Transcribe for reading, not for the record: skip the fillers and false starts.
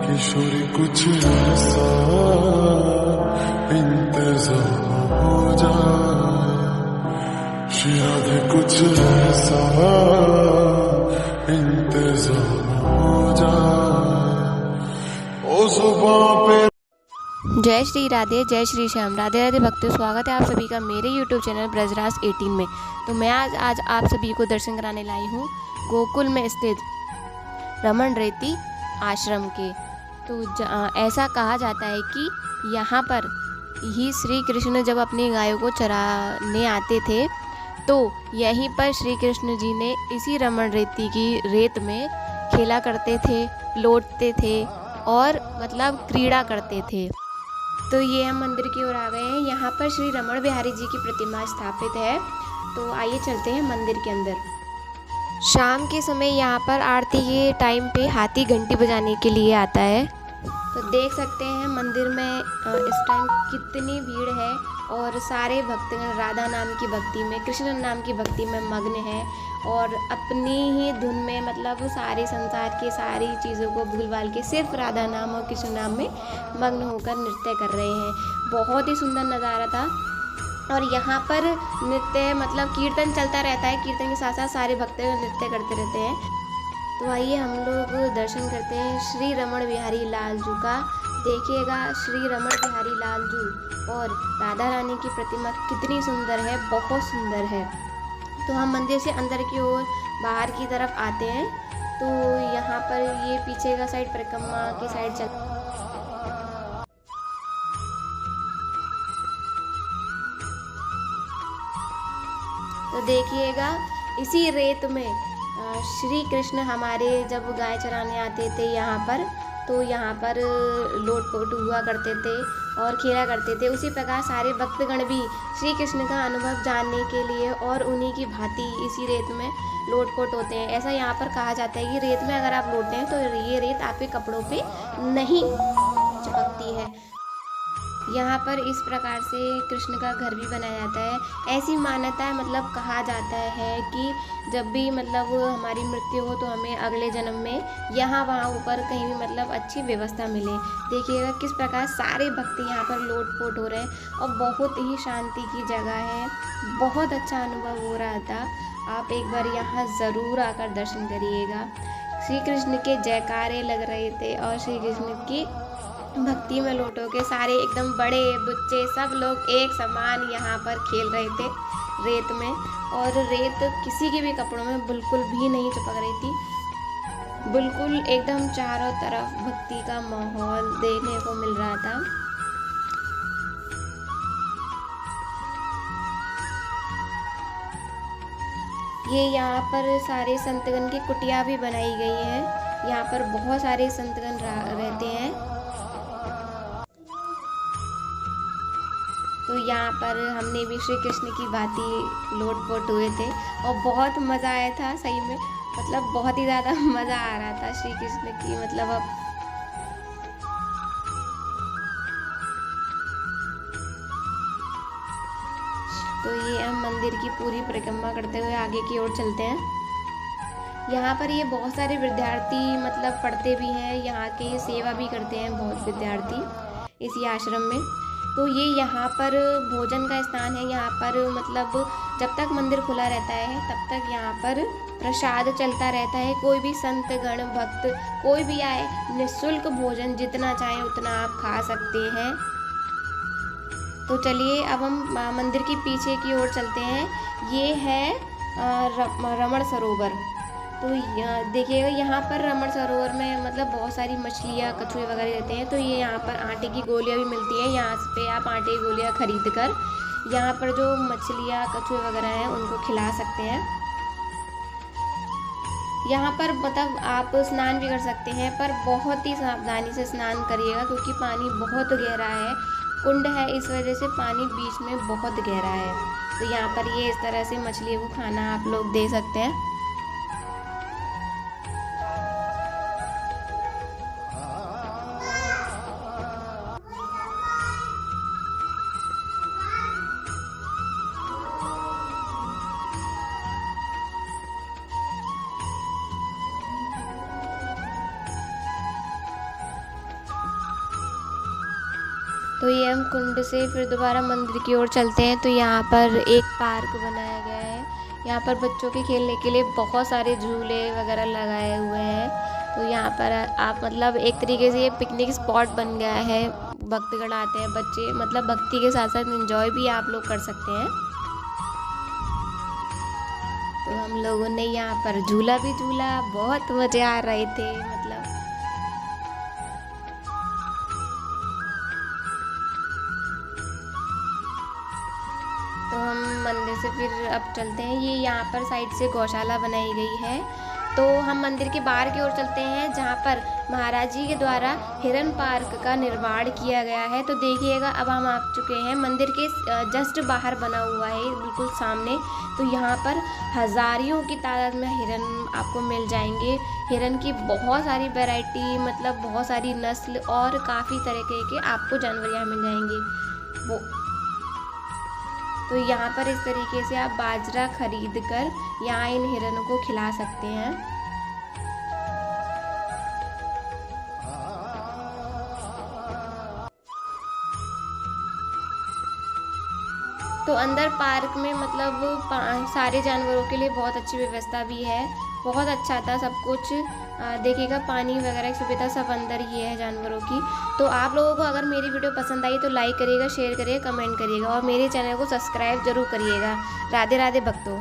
किशोरी कुछ ऐसा इंतजाम हो जाए, शायद कुछ ऐसा इंतजाम हो जाए ओ सुबह पे। जय श्री राधे, जय श्री श्याम। राधे राधे भक्तों, स्वागत है आप सभी का मेरे YouTube चैनल ब्रजराज 18 में। तो मैं आज आप सभी को दर्शन कराने लाई हूँ गोकुल में स्थित रमण रेती आश्रम के। तो ऐसा कहा जाता है कि यहाँ पर ही श्री कृष्ण जब अपनी गायों को चराने आते थे तो यहीं पर श्री कृष्ण जी ने इसी रमण रेती की रेत में खेला करते थे, लौटते थे और मतलब क्रीड़ा करते थे। तो ये हम मंदिर की ओर आ गए हैं। यहाँ पर श्री रमण बिहारी जी की प्रतिमा स्थापित है। तो आइए चलते हैं मंदिर के अंदर। शाम के समय यहाँ पर आरती के टाइम पे हाथी घंटी बजाने के लिए आता है। तो देख सकते हैं मंदिर में इस टाइम कितनी भीड़ है और सारे भक्तगण राधा नाम की भक्ति में, कृष्ण नाम की भक्ति में मग्न हैं और अपनी ही धुन में मतलब सारे संसार की सारी चीज़ों को भूल भाल के सिर्फ राधा नाम और कृष्ण नाम में मग्न होकर नृत्य कर रहे हैं। बहुत ही सुंदर नज़ारा था। और यहाँ पर नृत्य मतलब कीर्तन चलता रहता है, कीर्तन के साथ साथ सारे भक्त नृत्य करते रहते हैं। तो आइए हम लोग दर्शन करते हैं श्री रमण बिहारी लाल जू का। देखिएगा श्री रमण बिहारी लाल जू और राधा रानी की प्रतिमा कितनी सुंदर है, बहुत सुंदर है। तो हम मंदिर से अंदर की ओर बाहर की तरफ आते हैं। तो यहाँ पर ये पीछे का साइड परिक्रमा की साइड चल। तो देखिएगा इसी रेत में श्री कृष्ण हमारे जब गाय चराने आते थे यहाँ पर, तो यहाँ पर लोटपोट हुआ करते थे और खेला करते थे। उसी प्रकार सारे भक्तगण भी श्री कृष्ण का अनुभव जानने के लिए और उन्हीं की भांति इसी रेत में लोटपोट होते हैं। ऐसा यहाँ पर कहा जाता है कि रेत में अगर आप लोटते हैं तो ये रेत आपके कपड़ों पे नहीं चिपकती है। यहाँ पर इस प्रकार से कृष्ण का घर भी बनाया जाता है। ऐसी मान्यता है, मतलब कहा जाता है कि जब भी मतलब हमारी मृत्यु हो तो हमें अगले जन्म में यहाँ वहाँ ऊपर कहीं भी मतलब अच्छी व्यवस्था मिले। देखिएगा किस प्रकार सारे भक्त यहाँ पर लोटपोट हो रहे हैं और बहुत ही शांति की जगह है। बहुत अच्छा अनुभव हो रहा था। आप एक बार यहाँ ज़रूर आकर दर्शन करिएगा। श्री कृष्ण के जयकारे लग रहे थे और श्री कृष्ण की भक्ति में लोटो के सारे एकदम बड़े बच्चे सब लोग एक समान यहाँ पर खेल रहे थे रेत में। और रेत किसी के भी कपड़ों में बिल्कुल भी नहीं चिपक रही थी। बिल्कुल एकदम चारों तरफ भक्ति का माहौल देखने को मिल रहा था। ये यहाँ पर सारे संतगण की कुटिया भी बनाई गई है। यहाँ पर बहुत सारे संतगण रहते हैं। तो यहाँ पर हमने भी श्री कृष्ण की भांति लोटपोट हुए थे और बहुत मज़ा आया था सही में, मतलब बहुत ही ज़्यादा मज़ा आ रहा था श्री कृष्ण की मतलब अब। तो ये हम मंदिर की पूरी परिक्रमा करते हुए आगे की ओर चलते हैं। यहाँ पर ये बहुत सारे विद्यार्थी मतलब पढ़ते भी हैं, यहाँ के सेवा भी करते हैं बहुत विद्यार्थी इसी आश्रम में। तो ये यहाँ पर भोजन का स्थान है। यहाँ पर मतलब जब तक मंदिर खुला रहता है तब तक यहाँ पर प्रसाद चलता रहता है। कोई भी संत गण भक्त कोई भी आए, निःशुल्क भोजन जितना चाहे उतना आप खा सकते हैं। तो चलिए अब हम मंदिर के पीछे की ओर चलते हैं। ये है रमण सरोवर। तो देखिएगा यहाँ पर रमण सरोवर में मतलब बहुत सारी मछलियाँ कछुए वगैरह रहते हैं। तो ये यहाँ पर आटे की गोलियाँ भी मिलती हैं। यहाँ पे आप आटे की गोलियाँ खरीद कर यहाँ पर जो मछलियाँ कछुए वगैरह हैं उनको खिला सकते हैं। यहाँ पर मतलब आप स्नान भी कर सकते हैं, पर बहुत ही सावधानी से स्नान करिएगा क्योंकि पानी बहुत गहरा है। कुंड है, इस वजह से पानी बीच में बहुत गहरा है। तो यहाँ पर ये इस तरह से मछलियों को खाना आप लोग दे सकते हैं। तो ये हम कुंड से फिर दोबारा मंदिर की ओर चलते हैं। तो यहाँ पर एक पार्क बनाया गया है। यहाँ पर बच्चों के खेलने के लिए बहुत सारे झूले वगैरह लगाए हुए हैं। तो यहाँ पर आप मतलब एक तरीके से ये पिकनिक स्पॉट बन गया है। भक्तगण आते हैं, बच्चे मतलब भक्ति के साथ साथ एंजॉय भी आप लोग कर सकते हैं। तो हम लोगों ने यहाँ पर झूला भी झूला, बहुत मज़े आ रहे थे मतलब। तो हम मंदिर से फिर अब चलते हैं। ये यहाँ पर साइड से गौशाला बनाई गई है। तो हम मंदिर के बाहर की ओर चलते हैं, जहाँ पर महाराज जी के द्वारा हिरन पार्क का निर्माण किया गया है। तो देखिएगा, अब हम आ चुके हैं मंदिर के जस्ट बाहर बना हुआ है, बिल्कुल सामने। तो यहाँ पर हज़ारों की तादाद में हिरन आपको मिल जाएंगे। हिरन की बहुत सारी वैरायटी, मतलब बहुत सारी नस्ल और काफ़ी तरीके के आपको जानवर यहाँ मिल जाएंगे। वो तो यहाँ पर इस तरीके से आप बाजरा खरीद कर यहाँ इन हिरणों को खिला सकते हैं। तो अंदर पार्क में मतलब सारे जानवरों के लिए बहुत अच्छी व्यवस्था भी है। बहुत अच्छा था सब कुछ। देखिएगा, पानी वगैरह की सुविधा सब अंदर ही है जानवरों की। तो आप लोगों को अगर मेरी वीडियो पसंद आई तो लाइक करिएगा, शेयर करिएगा, कमेंट करिएगा और मेरे चैनल को सब्सक्राइब जरूर करिएगा। राधे राधे भक्तों।